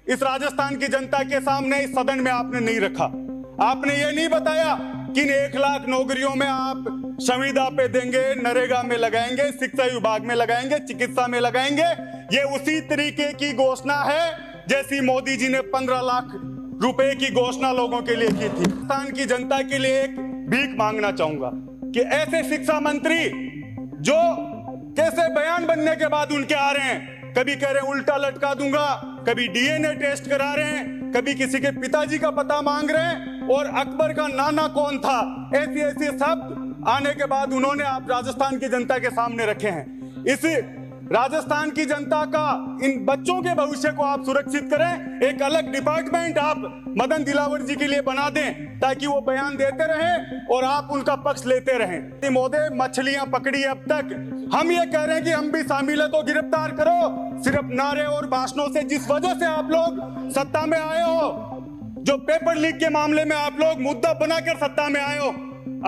इस राजस्थान की जनता के सामने इस सदन में आपने नहीं रखा। आपने ये नहीं बताया कि इन 1 लाख नौकरियों में आप संविदा पे देंगे, नरेगा में लगाएंगे, शिक्षा विभाग में लगाएंगे, चिकित्सा में लगाएंगे। ये उसी तरीके की घोषणा है जैसी मोदी जी ने 15 लाख रुपए की घोषणा लोगों के लिए की थी। राजस्थान की जनता के लिए एक भीख मांगना चाहूंगा कि ऐसे शिक्षा मंत्री जो कैसे बयान बनने के बाद उनके आ रहे हैं, कभी कह रहे हैं उल्टा लटका दूंगा, कभी डीएनए टेस्ट करा रहे हैं, कभी किसी के पिताजी का पता मांग रहे हैं, और अकबर का नाना कौन था, ऐसे ऐसे शब्द आने के बाद उन्होंने आप राजस्थान की जनता के सामने रखे हैं। इस राजस्थान की जनता का, इन बच्चों के भविष्य को आप सुरक्षित करें। एक अलग डिपार्टमेंट आप मदन दिलावर जी के लिए बना दें ताकि वो बयान देते रहें और आप उनका पक्ष लेते रहें। महोदय, मछलियां पकड़ी अब तक, हम ये कह रहे हैं कि हम भी शामिल है तो गिरफ्तार करो। सिर्फ नारे और भाषणों से, जिस वजह से आप लोग सत्ता में आए हो, जो पेपर लीक के मामले में आप लोग मुद्दा बनाकर सत्ता में आए हो,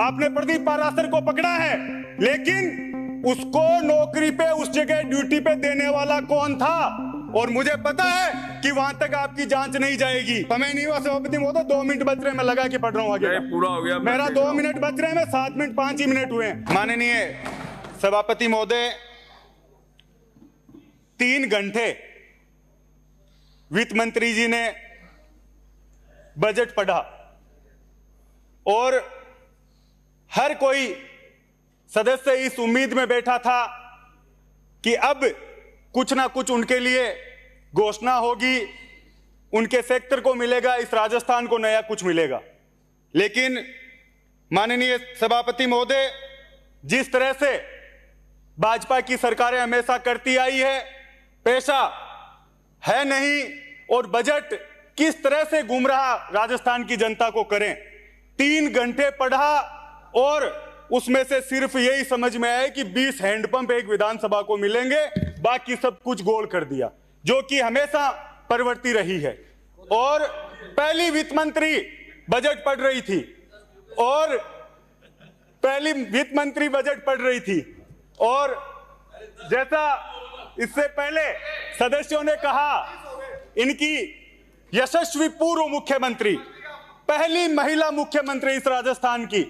आपने प्रदीप पाराशर को पकड़ा है, लेकिन उसको नौकरी पे, उस जगह ड्यूटी पे देने वाला कौन था? और मुझे पता है कि वहां तक आपकी जांच नहीं जाएगी। समय नहीं हुआ सभापति महोदय, 2 मिनट बच रहे, मैं लगा के पढ़ रहा हूँ आगे। पूरा हो गया, मेरा 2 मिनट बच रहे हैं, मैं 7 मिनट 5 ही मिनट हुए हैं। माननीय सभापति महोदय, 3 घंटे वित्त मंत्री जी ने बजट पढ़ा और हर कोई सदस्य इस उम्मीद में बैठा था कि अब कुछ ना कुछ उनके लिए घोषणा होगी, उनके सेक्टर को मिलेगा, इस राजस्थान को नया कुछ मिलेगा। लेकिन माननीय सभापति महोदय, जिस तरह से भाजपा की सरकारें हमेशा करती आई है, पैसा है नहीं और बजट किस तरह से गुमराह राजस्थान की जनता को करें। 3 घंटे पढ़ा और उसमें से सिर्फ यही समझ में आया कि 20 हैंडपंप एक विधानसभा को मिलेंगे, बाकी सब कुछ गोल कर दिया, जो कि हमेशा प्रवृत्ति रही है। और पहली वित्त मंत्री बजट पढ़ रही थी और जैसा इससे पहले सदस्यों ने कहा, इनकी यशस्वी पूर्व मुख्यमंत्री, पहली महिला मुख्यमंत्री इस राजस्थान की,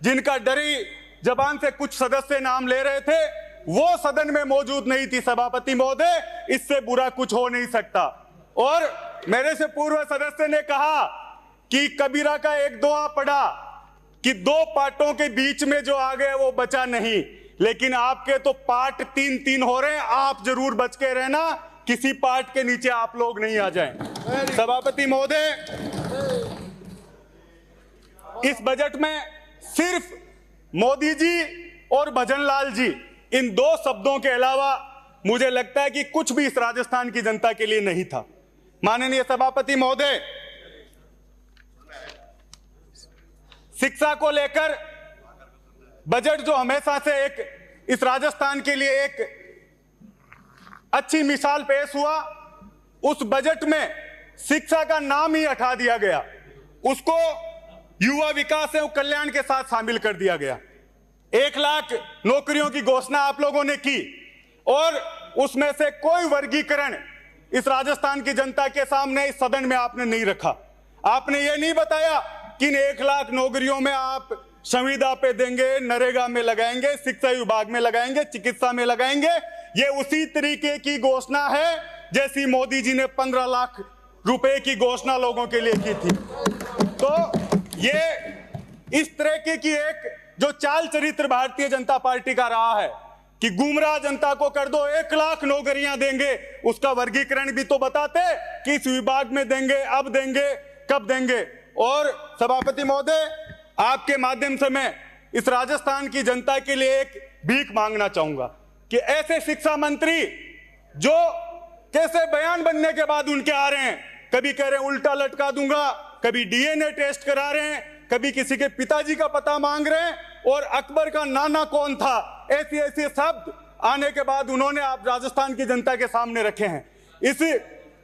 जिनका डरी जबान से कुछ सदस्य नाम ले रहे थे, वो सदन में मौजूद नहीं थी। सभापति महोदय, इससे बुरा कुछ हो नहीं सकता। और मेरे से पूर्व सदस्य ने कहा कि कबीरा का एक दुआ पढ़ा कि 2 पार्टों के बीच में जो आ गए वो बचा नहीं, लेकिन आपके तो पार्ट 3-3 हो रहे हैं। आप जरूर बच के रहना, किसी पार्ट के नीचे आप लोग नहीं आ जाएं। सभापति महोदय, इस बजट में सिर्फ मोदी जी और भजन लाल जी, इन 2 शब्दों के अलावा मुझे लगता है कि कुछ भी इस राजस्थान की जनता के लिए नहीं था। माननीय सभापति महोदय, शिक्षा को लेकर बजट जो हमेशा से एक इस राजस्थान के लिए एक अच्छी मिसाल पेश हुआ, उस बजट में शिक्षा का नाम ही हटा दिया गया, उसको युवा विकास एवं कल्याण के साथ शामिल कर दिया गया। 1 लाख नौकरियों की घोषणा आप लोगों ने की और उसमें से कोई वर्गीकरण इस राजस्थान की जनता के सामने इस सदन में आपने नहीं रखा। आपने ये नहीं बताया कि इन 1 लाख नौकरियों में आप संविदा पे देंगे, नरेगा में लगाएंगे, शिक्षा विभाग में लगाएंगे, चिकित्सा में लगाएंगे। ये उसी तरीके की घोषणा है जैसी मोदी जी ने 15 लाख रुपए की घोषणा लोगों के लिए की थी। तो ये इस तरह की एक जो चाल चरित्र भारतीय जनता पार्टी का रहा है कि गुमराह जनता को कर दो, 1 लाख नौकरियां देंगे, उसका वर्गीकरण भी तो बताते कि इस विभाग में देंगे, अब देंगे, कब देंगे। और सभापति महोदय, आपके माध्यम से मैं इस राजस्थान की जनता के लिए एक भीख मांगना चाहूंगा कि ऐसे शिक्षा मंत्री जो कैसे बयान बनने के बाद उनके आ रहे हैं, कभी कह रहे हैं उल्टा लटका दूंगा, कभी डीएनए टेस्ट करा रहे हैं, कभी किसी के पिताजी का पता मांग रहे हैं, और अकबर का नाना कौन था, ऐसे ऐसे शब्द आने के बाद उन्होंने आप राजस्थान की जनता के सामने रखे हैं। इस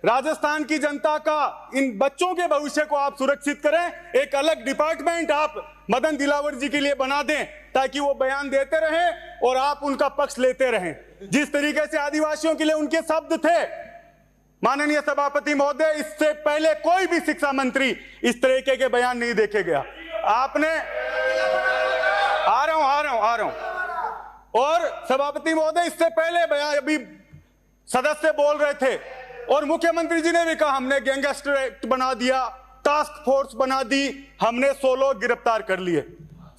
राजस्थान की जनता का, इन बच्चों के भविष्य को आप सुरक्षित करें। एक अलग डिपार्टमेंट आप मदन दिलावर जी के लिए बना दें ताकि वो बयान देते रहें और आप उनका पक्ष लेते रहें। जिस तरीके से आदिवासियों के लिए उनके शब्द थे, माननीय सभापति महोदय, इससे पहले कोई भी शिक्षा मंत्री इस तरीके के बयान नहीं देखे गया। आपने आ रहा हूं और सभापति महोदय, इससे पहले बयान अभी सदस्य बोल रहे थे और मुख्यमंत्री जी ने भी कहा हमने गैंगस्टर एक्ट बना दिया, टास्क फोर्स बना दी, हमने 100 लोग गिरफ्तार कर लिए।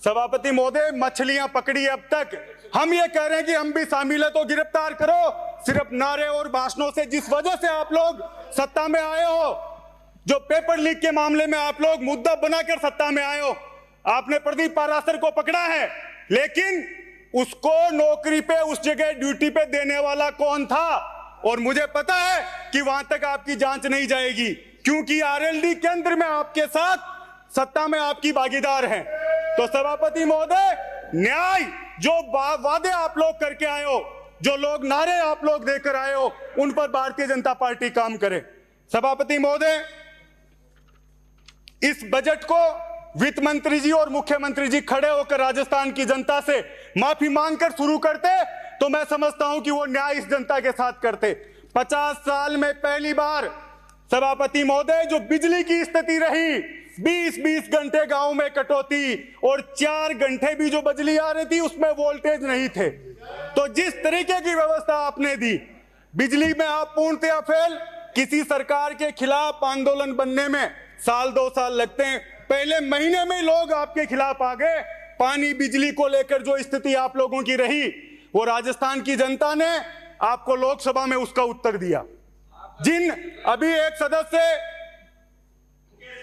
सभापति महोदय, मछलियां पकड़ी अब तक, हम ये कह रहे हैं कि हम भी शामिल है तो गिरफ्तार करो। सिर्फ नारे और भाषणों से जिस वजह से आप लोग सत्ता में आए हो, जो पेपर लीक के मामले में आप लोग मुद्दा बनाकर सत्ता में आए हो, आपने प्रदीप पाराशर को पकड़ा है, लेकिन उसको नौकरी पे उस जगह ड्यूटी पे देने वाला कौन था? और मुझे पता है कि वहां तक आपकी जांच नहीं जाएगी, क्योंकि आरएलडी केंद्र में आपके साथ सत्ता में आपकी भागीदार हैं। तो सभापति महोदय, न्याय जो वादे आप लोग करके आए हो, जो लोग नारे आप लोग देकर आए हो, उन पर भारतीय जनता पार्टी काम करे। सभापति महोदय, इस बजट को वित्त मंत्री जी और मुख्यमंत्री जी खड़े होकर राजस्थान की जनता से माफी मांगकर शुरू करते तो मैं समझता हूं कि वो न्याय इस जनता के साथ करते। 50 साल में पहली बार सभापति महोदय, जो बिजली की स्थिति रही, 20-20 घंटे गांव में कटौती और 4 घंटे भी जो बिजली आ रही थी उसमें वोल्टेज नहीं थे। तो जिस तरीके की व्यवस्था आपने दी, बिजली में आप पूर्णतया फेल। किसी सरकार के खिलाफ आंदोलन बनने में 1-2 साल लगते हैं, पहले महीने में लोग आपके खिलाफ आ गए। पानी बिजली को लेकर जो स्थिति आप लोगों की रही, वो राजस्थान की जनता ने आपको लोकसभा में उसका उत्तर दिया। जिन अभी एक सदस्य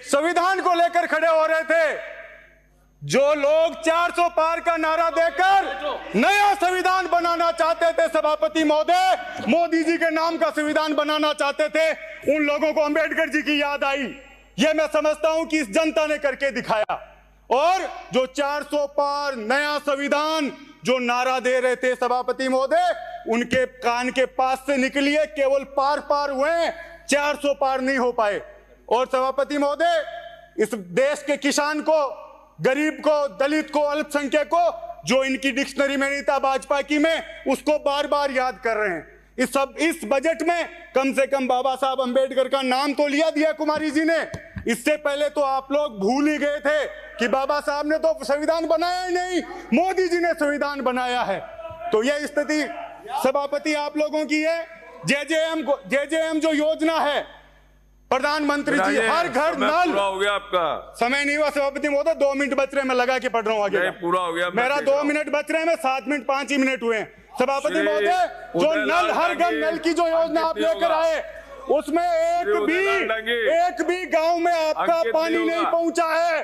संविधान को लेकर खड़े हो रहे थे, जो लोग 400 पार का नारा देकर नया संविधान बनाना चाहते थे, सभापति महोदय, मोदी जी के नाम का संविधान बनाना चाहते थे, उन लोगों को अंबेडकर जी की याद आई। यह मैं समझता हूं कि इस जनता ने करके दिखाया। और जो 400 पार नया संविधान जो नारा दे रहे थे सभापति महोदय, उनके कान के पास से निकली है, केवल पार हुए, 400 पार नहीं हो पाए। और सभापति महोदय, इस देश के किसान को, गरीब को, दलित को, अल्पसंख्यक को, जो इनकी डिक्शनरी में नहीं था भाजपा की में, उसको बार बार याद कर रहे हैं। इस बजट में कम से कम बाबा साहब अंबेडकर का नाम तो लिया दिया कुमारी जी ने। इससे पहले तो आप लोग भूल ही गए थे कि बाबा साहब ने तो संविधान बनाया ही नहीं, मोदी जी ने संविधान बनाया है। तो यह स्थिति सभापति आप लोगों की है। जेजेएम जो योजना है, प्रधानमंत्री जी हर घर नल। पूरा हो गया आपका समय नहीं हुआ सभापति महोदय, 2 मिनट बच रहे, मैं लगा के पढ़ रहा हूँ आगे। पूरा हो गया, मेरा 2 मिनट बच रहे हैं, 7 मिनट 5 ही मिनट हुए। सभापति महोदय, जो नल हर घर नल की जो योजना आप लेकर आए, उसमें एक भी गांव में आपका पानी नहीं पहुंचा है।